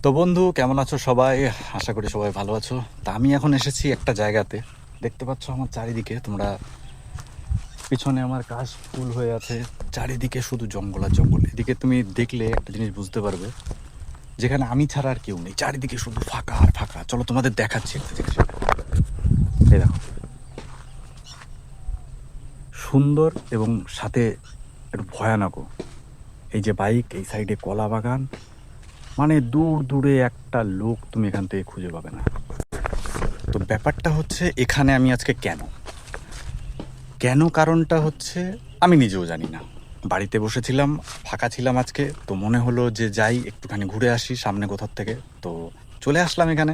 তো বন্ধু, কেমন আছো সবাই? আশা করি সবাই ভালো আছো। তা আমি এখন এসেছি একটা জায়গাতে। দেখতে পাচ্ছ আমার চারিদিকে তোমরা, পিছনে আমার কাশ ফুল হয়ে আছে। চারিদিকে শুধু জঙ্গল আর জঙ্গল। এদিকে তুমি দেখলে একটা জিনিস বুঝতে পারবে, যেখানে আমি ছাড়া আর কেউ নেই, চারিদিকে শুধু ফাঁকা আর ফাঁকা। চলো তোমাদের দেখাচ্ছি একটা জিনিস। এই দেখো, সুন্দর এবং সাথে একটু ভয়ানকও। এই যে বাইক, এই সাইডে কলা বাগান, মানে দূর দূরে একটা লোক তুমি এখান থেকে খুঁজে পাবে না। তো ব্যাপারটা হচ্ছে, এখানে আমি আজকে কেন কেন কারণটা হচ্ছে আমি নিজেও জানি না। বাড়িতে বসেছিলাম, ফাঁকা ছিলাম আজকে, তো মনে হলো যে যাই একটুখানি ঘুরে আসি সামনে কোথার থেকে। তো চলে আসলাম এখানে,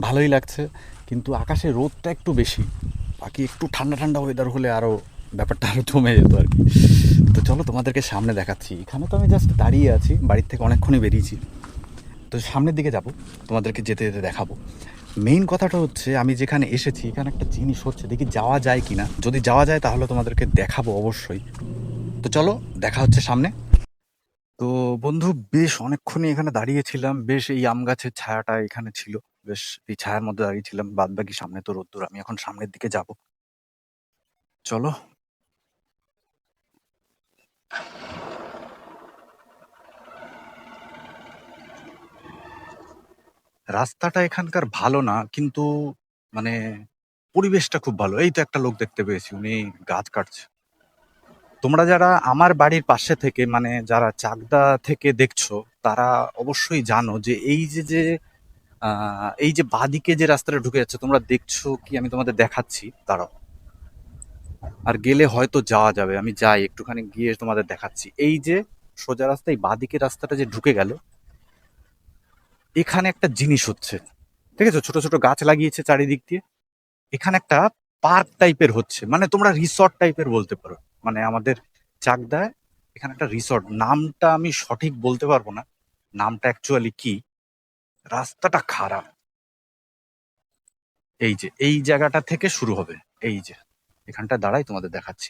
ভালোই লাগছে। কিন্তু আকাশে রোদটা একটু বেশি, বাকি একটু ঠান্ডা ঠান্ডা ওয়েদার হলে আরও ব্যাপারটা আরও জমে যেত আর কি। তো চলো তোমাদেরকে সামনে দেখাচ্ছি। এখানে তো আমি জাস্ট দাঁড়িয়ে আছি, বাড়ির থেকে অনেকক্ষণই বেরিয়েছি। তো সামনের দিকে যাব, তোমাদেরকে যেতে যেতে দেখাবো। মেইন কথাটা হচ্ছে, আমি যেখানে এসেছি এখানে একটা জিনিস হচ্ছে, দেখি যাওয়া যায় কিনা। যদি যাওয়া যায় তাহলে তোমাদেরকে দেখাবো অবশ্যই। তো চলো, দেখা হচ্ছে সামনে। তো বন্ধু, বেশ অনেকক্ষণই এখানে দাঁড়িয়েছিলাম। বেশ এই আম গাছের ছায়াটা এখানে ছিল, বেশ এই ছায়ার মধ্যে দাঁড়িয়েছিলাম। বাদ বাকি সামনে তো রোদ্দুর। আমি এখন সামনের দিকে যাব, চলো। রাস্তাটা এখানকার ভালো না, কিন্তু মানে পরিবেশটা খুব ভালো। এই তো একটা লোক দেখতে পেয়েছি, উনি গাছ কাটছে। তোমরা যারা আমার বাড়ির পাশে থেকে, মানে যারা চাকদা থেকে দেখছো, তারা অবশ্যই জানো যে এই যে বাদিকে যে রাস্তাটা ঢুকে যাচ্ছে, তোমরা দেখছো কি? আমি তোমাদের দেখাচ্ছি, দাঁড়াও। আর গেলে হয়তো যাওয়া যাবে, আমি যাই একটুখানি গিয়ে তোমাদের দেখাচ্ছি। এই যে সোজা রাস্তা, এই বাদিকে রাস্তাটা যে ঢুকে গেল, এখানে একটা জিনিস হচ্ছে। ঠিক আছে, ছোট ছোট গাছ লাগিয়েছে চারিদিক দিয়ে। এখানে একটা পার্ক টাইপের হচ্ছে, মানে তোমরা রিসর্ট টাইপের বলতে পারো। মানে আমাদের চাকদায় এখানে একটা রিসর্ট, নামটা আমি সঠিক বলতে পারবো না, নামটা অ্যাকচুয়ালি কি। রাস্তাটা খারাপ। এই যে এই জায়গাটা থেকে শুরু হবে, এই যে এখানটা দাঁড়াই তোমাদের দেখাচ্ছি।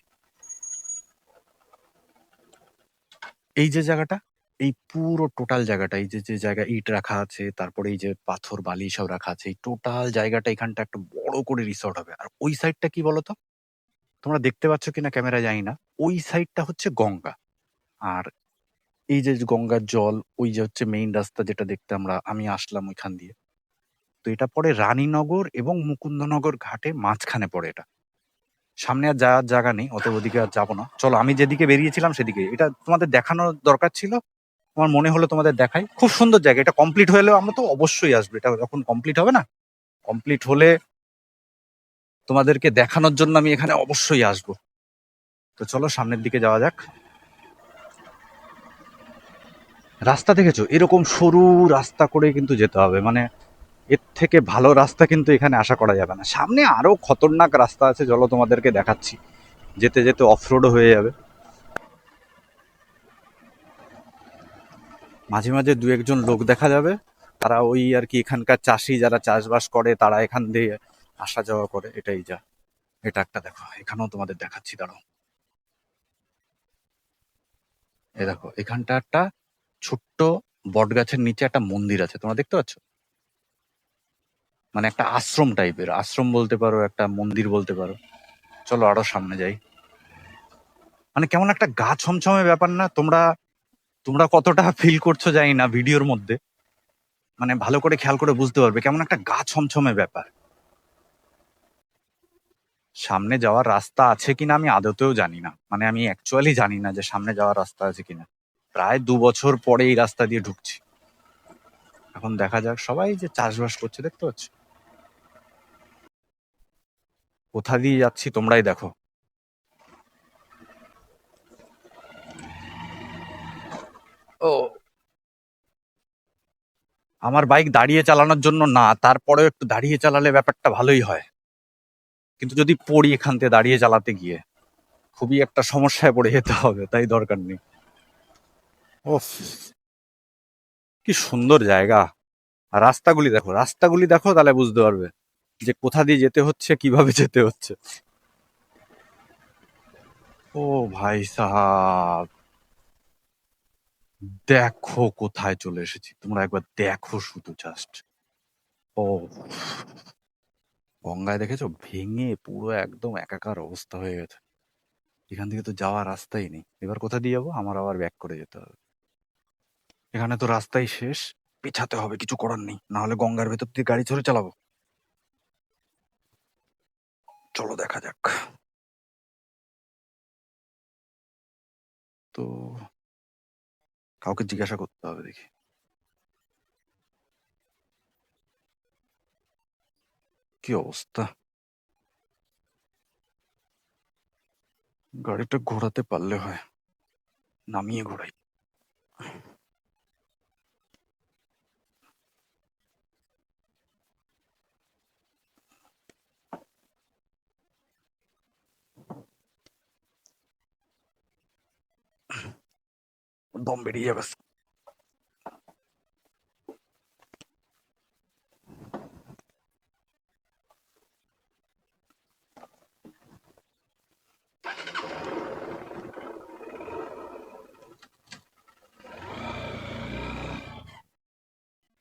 এই যে জায়গাটা, এই পুরো টোটাল জায়গাটা, এই যে যে জায়গা ইট রাখা আছে, তারপরে এই যে পাথর বালি সব রাখা আছে, এই টোটাল জায়গাটা এখানটা একটা বড় করে রিসর্ট হবে। আর ওই সাইডটা কি বলতো, তোমরা দেখতে পাচ্ছ কিনা ক্যামেরা জানি না, ওই সাইডটা হচ্ছে গঙ্গা। আর এই যে গঙ্গার জল, ওই যে হচ্ছে মেইন রাস্তা যেটা দেখতে আমি আসলাম ওইখান দিয়ে। তো এটা পড়ে রানীনগর এবং মুকুন্দনগর ঘাটে মাঝখানে পড়ে এটা। সামনে আর যাওয়ার জায়গা নেই, অতএব ওদিকে আর যাবো না। চলো, আমি যেদিকে বেরিয়েছিলাম সেদিকে। এটা তোমাদের দেখানোর দরকার ছিল, আমার মনে হলো তোমাদের দেখাই। খুব সুন্দর জায়গা। এটা কমপ্লিট হলেও আমরা তো অবশ্যই আসবো। এটা যখন কমপ্লিট হবে না, কমপ্লিট হলে তোমাদেরকে দেখানোর জন্য আমি এখানে অবশ্যই আসবো। তো চলো সামনের দিকে যাওয়া যাক। রাস্তা দেখেছো, এরকম সরু রাস্তা করে কিন্তু যেতে হবে, মানে এর থেকে ভালো রাস্তা কিন্তু এখানে আশা করা যাবে না। সামনে আরো খতরনাক রাস্তা আছে, চলো তোমাদেরকে দেখাচ্ছি। যেতে যেতে অফরোডও হয়ে যাবে। মাঝে মাঝে দু একজন লোক দেখা যাবে, তারা ওই আর কি এখানকার চাষি, যারা চাষবাস করে, তারা এখান দিয়ে আসা যাওয়া করে। এটাই যা। এটা একটা দেখো, এখানেও তোমাদের দেখাচ্ছি, দাঁড়াও। এই দেখো, এখানটা একটা ছোট্ট বট গাছের নিচে একটা মন্দির আছে, তোমরা দেখতে পাচ্ছ? মানে একটা আশ্রম টাইপের, আশ্রম বলতে পারো, একটা মন্দির বলতে পারো। চলো আরো সামনে যাই। মানে কেমন একটা গা ছমছমে ব্যাপার না? তোমরা তোমরা কতটা ফিল করছো জানি না ভিডিওর মধ্যে, মানে ভালো করে খেয়াল করে বুঝতে পারবে কেমন একটা গা ছমছমে ব্যাপার। সামনে যাওয়ার রাস্তা আছে কিনা আমি আদতেও জানি না, মানে আমি অ্যাকচুয়ালি জানি না যে সামনে যাওয়ার রাস্তা আছে কিনা। প্রায় 2 বছর পরে এই রাস্তা দিয়ে ঢুকছি। এখন দেখা যাক। সবাই যে চাষবাস করছে দেখতে পাচ্ছ। কোথা দিয়ে যাচ্ছি তোমরাই দেখো। ও, আমার বাইক দাঁড়িয়ে চালানোর জন্য না, তারপরেও একটু দাঁড়িয়ে চালালে ব্যাপারটা ভালোই হয়। কিন্তু যদি পড়ি এখান থেকে দাঁড়িয়ে চালাতে গিয়ে, খুবই একটা সমস্যায় পড়ে যেতে হবে, তাই দরকার নেই। ওফ, কি সুন্দর জায়গা। আর রাস্তাগুলি দেখো, রাস্তাগুলি দেখো, তাহলে বুঝতে পারবে যে কোথা দিয়ে যেতে হচ্ছে, কিভাবে যেতে হচ্ছে। ও ভাই সাহাব, দেখো কোথায় চলে এসেছি, তোমরা একবার দেখো শুধু জাস্ট। ও, গঙ্গায় দেখেছো ভেঙে পুরো একদম একাকার অবস্থা হয়ে গেছে। এখান থেকে তো যাওয়ার রাস্তাই নেই। এবার কোথা দিয়ে যাবো? আমার আবার ব্যাক করে যেতে হবে। এখানে তো রাস্তাই শেষ, পেছাতে হবে, কিছু করার নেই, না হলে গঙ্গার ভেতর দিয়ে গাড়ি চড়ে চালাবো। চলো দেখা যাক। তো কাউকে জিজ্ঞাসা করতে হবে দেখি। কি অবস্থা, গাড়িটা ঘোরাতে পারলে হয়, নামিয়ে ঘোরাই। দম বেরিয়ে যাবে।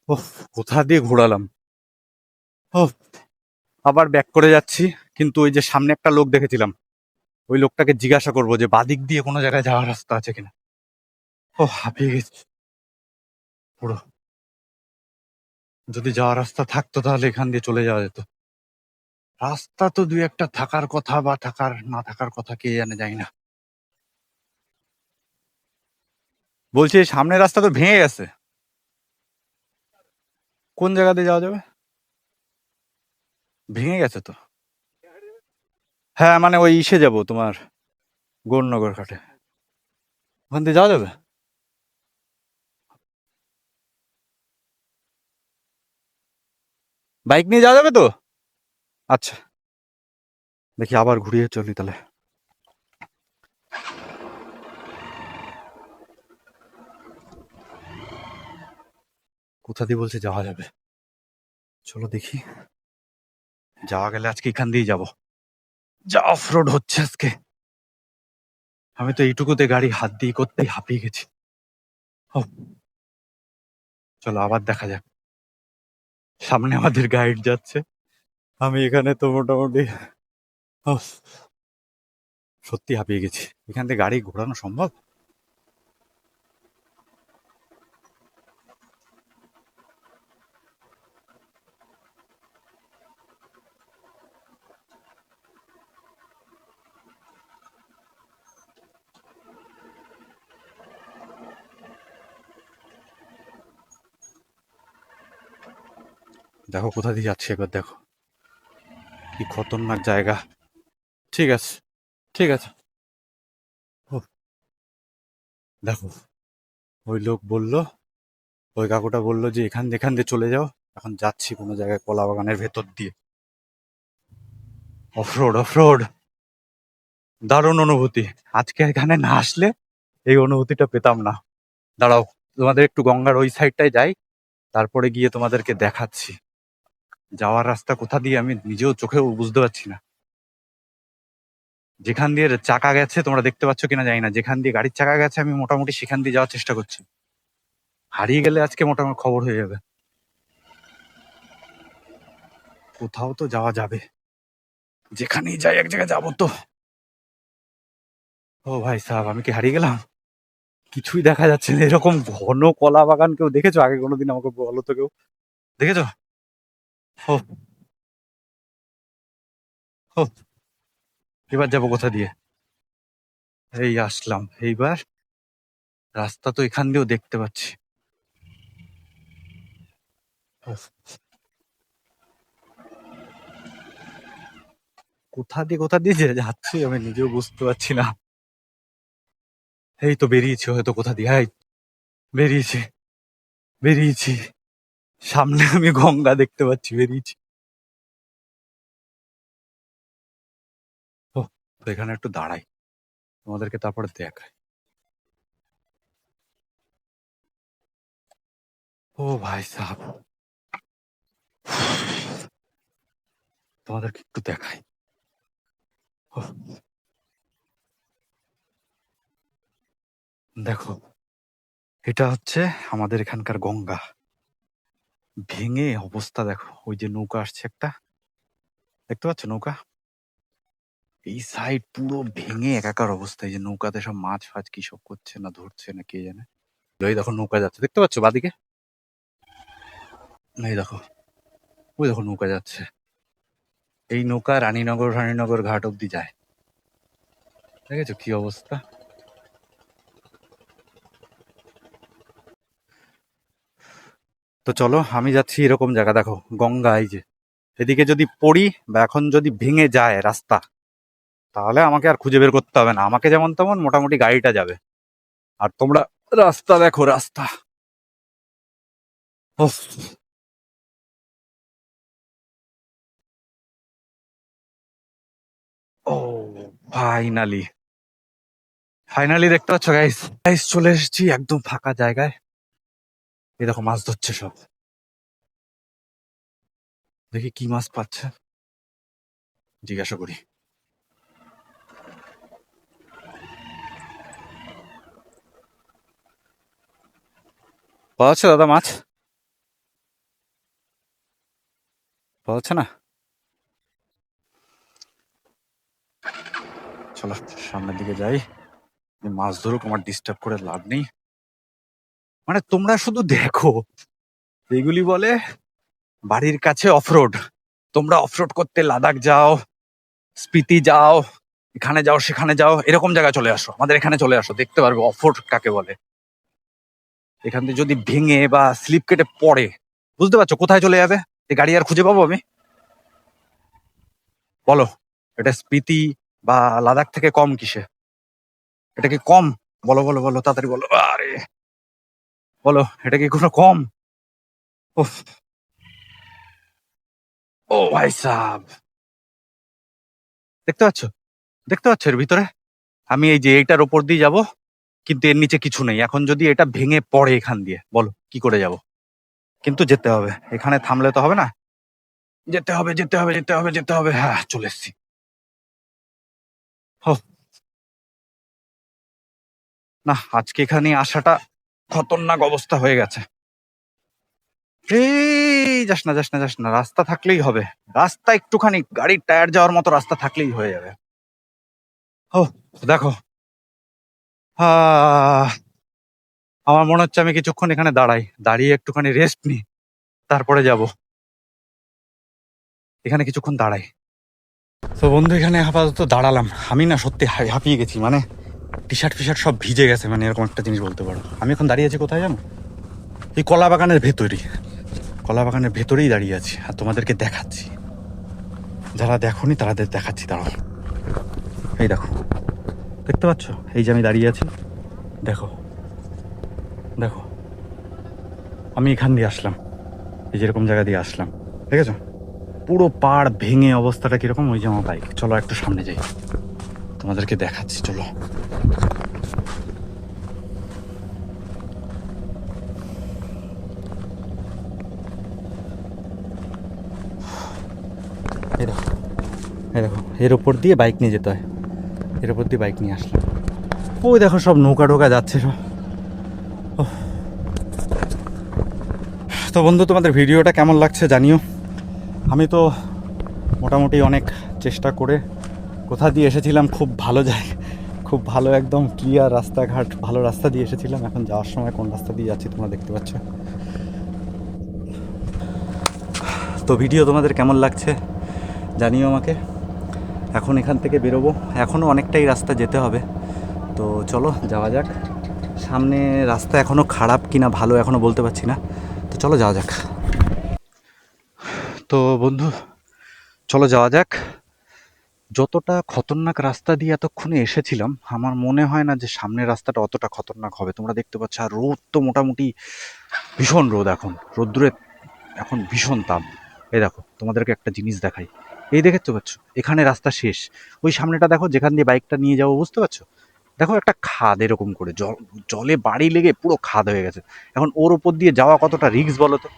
ওহ, কোথা দিয়ে ঘোরালাম। ওহ, আবার ব্যাক করে যাচ্ছি। কিন্তু ওই যে সামনে একটা লোক দেখেছিলাম, ওই লোকটাকে জিজ্ঞাসা করবো যে বাদিক দিয়ে কোনো জায়গায় যাওয়ার রাস্তা আছে কিনা। ও, হাঁপিয়ে গেছি পুরো। যদি যাওয়ার রাস্তা থাকতো তাহলে এখান দিয়ে চলে যাওয়া যেত। রাস্তা তো দুই একটা থাকার কথা, বা থাকার না থাকার কথা কে জানে, যাই না। বলছি এই সামনের রাস্তা তো ভেঙে গেছে, কোন জায়গা দিয়ে যাওয়া যাবে? ভেঙে গেছে তো। হ্যাঁ মানে ওই ইসে যাবো তোমার, গৌরনগর ঘাটে। ওখান দিয়ে যাওয়া যাবে? বাইক নিয়ে যাওয়া যাবে তো? আচ্ছা, দেখি আবার ঘুরিয়ে চলি তাহলে। কোথা দিয়ে বলছে যাওয়া যাবে? চলো দেখি। যাওয়া গেলে আজকে এখান দিয়েই যাবো। যা অফ রোড হচ্ছে আজকে, আমি তো এইটুকুতে গাড়ি হাত দিয়ে করতেই হাঁপিয়ে গেছি। ও, চলো আবার দেখা যাক। সামনে আমাদের গাইড যাচ্ছে, আমি এখানে তো মোটামুটি ও, সত্যি হাঁপিয়ে গেছি। এখান থেকে গাড়ি ঘোরানো সম্ভব? দেখো কোথা দিয়ে যাচ্ছে, এবার দেখো কি খতরনাক জায়গা। ঠিক আছে, ঠিক আছে। ও, দেখো ওই লোক বলল, ওই কাকুটা বললো যে এখান এখান দিয়ে চলে যাও। এখন যাচ্ছি কোনো জায়গায় কলা বাগানের ভেতর দিয়ে। অফরোড, অফরোড, দারুণ অনুভূতি। আজকে এখানে না আসলে এই অনুভূতিটা পেতাম না। দাঁড়াও, তোমাদের একটু গঙ্গার ওই সাইডটায় যাই, তারপরে গিয়ে তোমাদেরকে দেখাচ্ছি যাওয়ার রাস্তা কোথা দিয়ে আমি নিজেও চোখেও বুঝতে পারছি না। যেখান দিয়ে চাকা গেছে তোমরা দেখতে পাচ্ছ কিনা জানি না, যেখান দিয়ে গাড়ির চাকা গেছে আমি মোটামুটি সেখান দিয়ে যাওয়ার চেষ্টা করছি। হারিয়ে গেলে আজকে মোটামুটি খবর হয়ে যাবে। কোথাও তো যাওয়া যাবে, যেখানেই যাই এক জায়গায় যাবো তো। ও ভাই সাহেব, আমি কি হারিয়ে গেলাম? কিছুই দেখা যাচ্ছে না। এরকম ঘন কলা বাগান কেউ দেখেছো আগে কোনোদিন? আমাকে বলো তো, কেউ দেখেছো? ও, ও, এবার যাবো কোথা দিয়ে? এই আসলাম এইবার, রাস্তা তো এখান দিয়েও দেখতে পাচ্ছি। উফ, কোথা দিয়ে যে যাচ্ছি আমি নিজেও বুঝতে পারছি না। এই তো বেরিয়েছি হয়তো কোথা দিয়ে। এই বেরিয়েছি, বেরিয়েছি, সামনে আমি গঙ্গা দেখতে পাচ্ছি, বেরিয়েছি। ও, তো এখানে একটু দাঁড়াই, তোমাদেরকে তারপরে দেখাই। ও ভাই সাহেব, তোমাদেরকে একটু দেখাই। ও, দেখো এটা হচ্ছে আমাদের এখানকার গঙ্গা। ভেঙে অবস্থা দেখো, ওই যে নৌকা আসছে একটা, দেখতে পাচ্ছ নৌকা? এই সাইড পুরো ভেঙে একাকার অবস্থা। এই যে নৌকাতে সব মাছ ফাছ কি সব করছে না ধরছে না কে জানে। ওই দেখো নৌকা যাচ্ছে, দেখতে পাচ্ছ বাদিকে? এই দেখো, ওই দেখো নৌকা যাচ্ছে। এই নৌকা রানীনগর ঘাট অব্দি যায়। দেখেছো কি অবস্থা? তো চলো আমি যাচ্ছি এরকম জায়গা, দেখো গঙ্গা এই যে, এদিকে যদি পড়ি বা এখন যদি ভেঙে যায় রাস্তা, তাহলে আমাকে আর খুঁজে বের করতে হবে না, আমাকে যেমন তেমন মোটামুটি গাড়িটা যাবে। আর তোমরা রাস্তা দেখো, রাস্তা উফ। ও ফাইনালি, ফাইনালি দেখতে পাচ্ছ গাইস, গাইস চলে এসেছি একদম ফাঁকা জায়গায়। এই দেখো মাছ ধরছে সব, দেখি কি মাছ পাচ্ছে, জিজ্ঞাসা করি। পাওয়া যাচ্ছে দাদা মাছ? পাওয়া যাচ্ছে না? চলো সামনের দিকে যাই, মাছ ধরুক, আমার ডিস্টার্ব করে লাভ নেই। মানে তোমরা শুধু দেখো, এগুলি বলে বাড়ির কাছে অফরোড। তোমরা অফরোড করতে লাদাখ যাও, স্পিতি যাও, এখানে যাও সেখানে যাও, এরকম জায়গায় চলে আসো, আমাদের এখানে চলে আসো, দেখতে পারবে অফরোড কাকে বলে। এখান থেকে যদি ভেঙে বা স্লিপ কেটে পড়ে, বুঝতে পারছো কোথায় চলে যাবে? এই গাড়ি আর খুঁজে পাবো আমি? বলো, এটা স্পিতি বা লাদাখ থেকে কম কিসে? এটা কি কম? বলো বলো বলো, তাড়াতাড়ি বলো। আরে বলো, এটা কি কোনো কম? উফ, ও ভাই সাব, দেখতে পাচ্ছ? দেখতে পাচ্ছ এর ভিতরে? আমি এই যে এইটার ওপর দিয়ে যাব, কিন্তু এর নিচে কিছু নেই। এখন যদি এটা ভেঙে পড়ে এখান দিয়ে, বলো কি করে যাব? কিন্তু যেতে হবে, এখানে থামলে তো হবে না, যেতে হবে যেতে হবে যেতে হবে যেতে হবে। হ্যাঁ চলে এসছি। হো, না আজকে এখানে আসাটা খতরনাক অবস্থা হয়ে গেছে। এই যাস না যাস না যাস না, রাস্তা থাকলেই হবে। রাস্তা একটুখানি গাড়ির টায়ার যাওয়ার মতো রাস্তা থাকলেই হয়ে যাবে। ও দেখো, আহ আমার মনে হচ্ছে আমি কিছুক্ষণ এখানে দাঁড়াই, দাঁড়িয়ে একটুখানি রেস্ট নিই, তারপরে যাব। এখানে কিছুক্ষণ দাঁড়াই। তো বন্ধু এখানে আপাতত দাঁড়ালাম। আমি না সত্যি হাঁপিয়ে গেছি, মানে টি শার্ট ফি শার্ট সব ভিজে গেছে, মানে এরকম একটা জিনিস বলতে পারো। আমি এখন দাঁড়িয়ে আছি কোথায় জানো? এই কলা বাগানের ভেতরই, কলা বাগানের ভেতরেই দাঁড়িয়ে আছি, আর তোমাদেরকে দেখাচ্ছি। যারা দেখোনি তাদের দেখাচ্ছি, দাঁড়াও। এই দেখো, দেখতে পাচ্ছ এই যে আমি দাঁড়িয়ে আছি, দেখো দেখো, আমি এখান দিয়ে আসলাম, এই যেরকম জায়গা দিয়ে আসলাম, দেখেছো? পুরো পাড় ভেঙে অবস্থাটা কিরকম। ওই যে আমার বাইক, চলো একটু সামনে যাই, তোমাদেরকে দেখাচ্ছি, চলো। এই দেখো, এই দেখো, এর ওপর দিয়ে বাইক নিয়ে যেতে হয়, এর ওপর দিয়ে বাইক নিয়ে আসলাম। ওই দেখো সব নৌকা টোকা যাচ্ছে সব। ওহ। তো বন্ধু তোমাদের ভিডিওটা কেমন লাগছে জানিও। আমি তো মোটামুটি অনেক চেষ্টা করে কোথা দিয়ে এসেছিলাম, খুব ভালো জায়গা, খুব ভালো একদম ক্লিয়ার রাস্তাঘাট, ভালো রাস্তা দিয়ে এসেছিলাম। এখন যাওয়ার সময় কোন রাস্তা দিয়ে যাচ্ছি তোমরা দেখতে পাচ্ছ। তো ভিডিও তোমাদের কেমন লাগছে জানিও আমাকে। এখন এখান থেকে বেরোবো, এখনও অনেকটাই রাস্তা যেতে হবে, তো চলো যাওয়া যাক। সামনে রাস্তা এখনও খারাপ কিনা ভালো এখনও বলতে পারছি না, তো চলো যাওয়া যাক। তো বন্ধু চলো যাওয়া যাক। যতটা খতরনাক রাস্তা দিয়ে এতক্ষণে এসেছিলাম, আমার মনে হয় না যে সামনের রাস্তাটা অতটা খতরনাক হবে। তোমরা দেখতে পাচ্ছ, আর রোদ তো মোটামুটি ভীষণ রোদ, এখন রোদ্দুরে এখন ভীষণ তাপ। এই দেখো তোমাদেরকে একটা জিনিস দেখাই, এই দেখতে পাচ্ছ এখানে রাস্তা শেষ, ওই সামনেটা দেখো যেখান দিয়ে বাইকটা নিয়ে যাবো, বুঝতে পারছো? দেখো একটা খাদ এরকম করে, জলে বাড়ি লেগে পুরো খাদ হয়ে গেছে। এখন ওর ওপর দিয়ে যাওয়া কতটা রিস্ক বলো তো?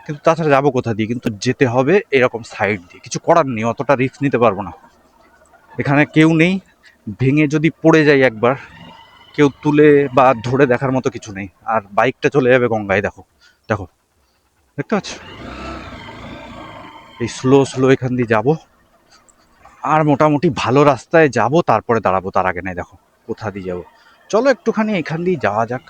কিন্তু তাছাড়া যাবো কোথা দিয়ে? কিন্তু যেতে হবে এরকম সাইড দিয়ে, কিছু করার নেই, অতটা রিস্ক নিতে পারবো না। এখানে কেউ নেই, ভেঙে যদি পড়ে যাই একবার, কেউ তুলে বা ধরে দেখার মতো কিছু নেই। আর বাইকটা চলে যাবে গঙ্গায়। দেখো দেখো, দেখতে পাচ্ছ? এই স্লো স্লো এখান দিয়ে যাবো, আর মোটামুটি ভালো রাস্তায় যাব, তারপরে দাঁড়াবো। তার আগে নাই, দেখো কোথা দিয়ে যাবো। চলো একটুখানি এখান দিয়ে যাওয়া যাক।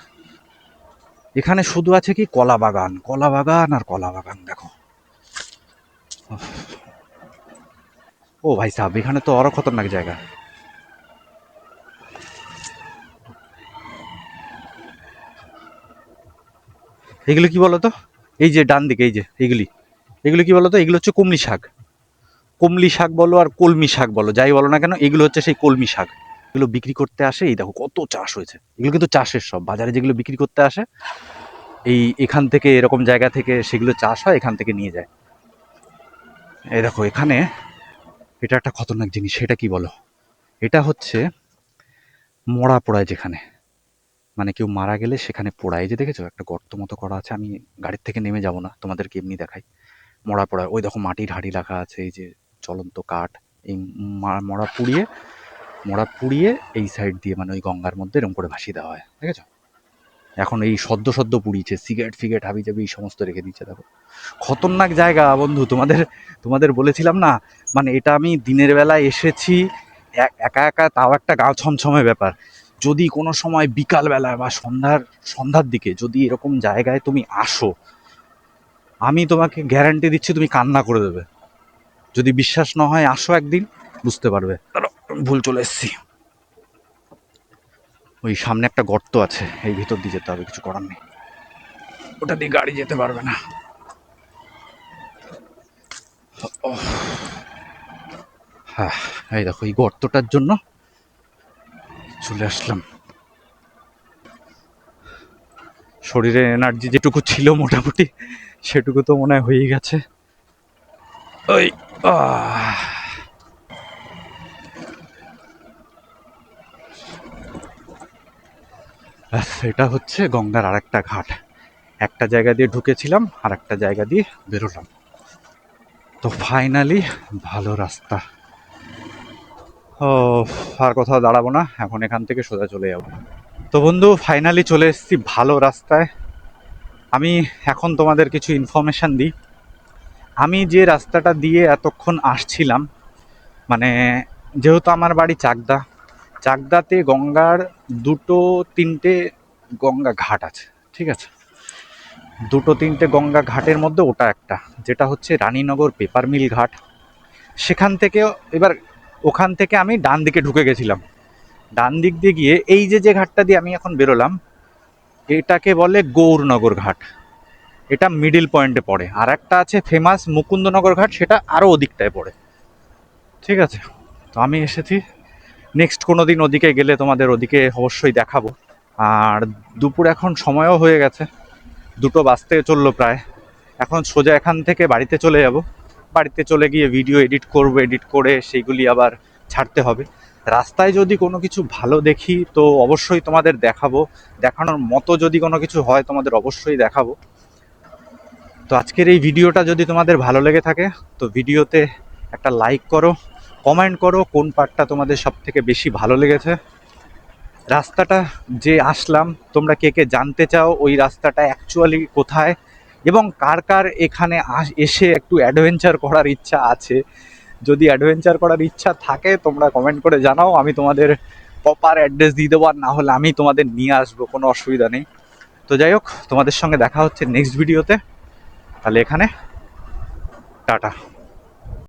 এখানে শুধু আছে কি কলা বাগান, কলা বাগান আর কলা বাগান। দেখো, ও ভাই সাহেব, এখানে তো আরো খতরনাক জায়গা। এগুলো কি বলতো? এই যে ডান দিকে, এই যে এগুলি, এগুলো কি বলতো? এগুলো হচ্ছে কমলি শাক। কমলি শাক বলো আর কলমি শাক বলো, যাই বলো না কেন, এগুলো হচ্ছে সেই কলমি শাক। এগুলো বিক্রি করতে আসে। এই দেখো কত চাষ হয়েছে। এগুলো কিন্তু চাষের সব, বাজারে যেগুলো বিক্রি করতে আসে, এই এখান থেকে, এরকম জায়গা থেকে সেগুলো চাষ হয়, এখান থেকে নিয়ে যায়। এই দেখো এখানে, এটা একটা খতরনাক জিনিস। সেটা কি বলো? এটা হচ্ছে মরা পোড়ায় যেখানে, মানে কেউ মারা গেলে সেখানে পোড়ায়। এই যে দেখেছো একটা গর্ত মতো করা আছে, আমি গাড়ির থেকে নেমে যাব না, তোমাদেরকে এমনি দেখাই। মরা পোড়ায়, ওই দেখো মাটির হাঁড়ি রাখা আছে, এই যে চলন্ত কাঠ। এই মরা পুড়িয়ে, মরা পুড়িয়ে এই সাইড দিয়ে, মানে ওই গঙ্গার মধ্যে এরকম করে ভাসিয়ে দেওয়া হয়। দেখেছো? এখন এই সদ্য সদ্য পুড়িয়েছে, সিগারেট ফিগারেট হাবি জাবি এই সমস্ত রেখে দিচ্ছে। দেখো খতরনাক জায়গা বন্ধু। তোমাদের তোমাদের বলেছিলাম না, মানে এটা আমি দিনের বেলায় এসেছি একা একা, তাও একটা গা ছমছমে ব্যাপার। যদি কোনো সময় বিকাল বেলায় বা সন্ধ্যার দিকে যদি এরকম জায়গায় তুমি আসো, আমি তোমাকে গ্যারান্টি দিচ্ছি তুমি কান্না করে দেবে। যদি বিশ্বাস না হয় আসো একদিন, বুঝতে পারবে। ভুল চলে এসছি। ওই সামনে একটা গর্ত আছে, এই ভিতর দিয়ে যেতে হবে, কিছু করার নেই। ওটা দিয়ে গাড়ি যেতে পারবে না। হ্যাঁ, এই দেখো এই গর্তটার জন্য চলে আসলাম। শরীরে এনার্জি যেটুকু ছিল মোটামুটি, সেটুকু তো মনে হয় হয়ে গেছে। ওই এটা হচ্ছে গঙ্গার আর একটা ঘাট। একটা জায়গা দিয়ে ঢুকেছিলাম, আর একটা জায়গা দিয়ে বেরোলাম। তো ফাইনালি ভালো রাস্তা। ও, আর কোথাও দাঁড়াবো না, এখন এখান থেকে সোজা চলে যাবো। তো বন্ধু ফাইনালি চলে এসেছি ভালো রাস্তায়। আমি এখন তোমাদের কিছু ইনফরমেশান দিই। আমি যে রাস্তাটা দিয়ে এতক্ষণ আসছিলাম, মানে যেহেতু আমার বাড়ি চাকদা, চাকদাতে গঙ্গার দুটো তিনটে গঙ্গা ঘাট আছে, ঠিক আছে? দুটো তিনটে গঙ্গা ঘাটের মধ্যে ওটা একটা, যেটা হচ্ছে রানীনগর পেপার মিল ঘাট। সেখান থেকে এবার, ওখান থেকে আমি ডান দিকে ঢুকে গেছিলাম। ডান দিক দিয়ে গিয়ে এই যে যে ঘাটটা দিয়ে আমি এখন বেরোলাম, এটাকে বলে গৌরনগর ঘাট। এটা মিডিল পয়েন্টে পড়ে। আর একটা আছে ফেমাস মুকুন্দনগর ঘাট, সেটা আরও ওদিকটায় পড়ে, ঠিক আছে? তো আমি এসেছি, নেক্সট কোনো দিন ওদিকে গেলে তোমাদের ওদিকে অবশ্যই দেখাবো। আর দুপুর এখন সময়ও হয়ে গেছে, 2টো বাজতে চললো প্রায়। এখন সোজা এখান থেকে বাড়িতে চলে যাব। বাড়িতে চলে গিয়ে ভিডিও এডিট করব, এডিট করে সেইগুলি আবার ছাড়তে হবে। রাস্তায় যদি কোনো কিছু ভালো দেখি তো অবশ্যই তোমাদের দেখাবো, দেখানোর মতো যদি কোনো কিছু হয় তোমাদের অবশ্যই দেখাবো। তো আজকের এই ভিডিওটা যদি তোমাদের ভালো লেগে থাকে তো ভিডিওতে একটা লাইক করো, কমেন্ট করো কোন পার্টটা তোমাদের সব থেকে বেশি ভালো লেগেছে। রাস্তাটা যে আসলাম, তোমরা কে কে জানতে চাও ওই রাস্তাটা অ্যাকচুয়ালি কোথায়, এবং কার কার এখানে এসে একটু অ্যাডভেঞ্চার করার ইচ্ছা আছে। যদি অ্যাডভেঞ্চার করার ইচ্ছা থাকে তোমরা কমেন্ট করে জানাও, আমি তোমাদের প্রপার অ্যাড্রেস দিয়ে দেবো, আর না হলে আমি তোমাদের নিয়ে আসবো, কোনো অসুবিধা নেই। তো যাই হোক, তোমাদের সঙ্গে দেখা হচ্ছে নেক্সট ভিডিওতে। তাহলে এখানে টাটা।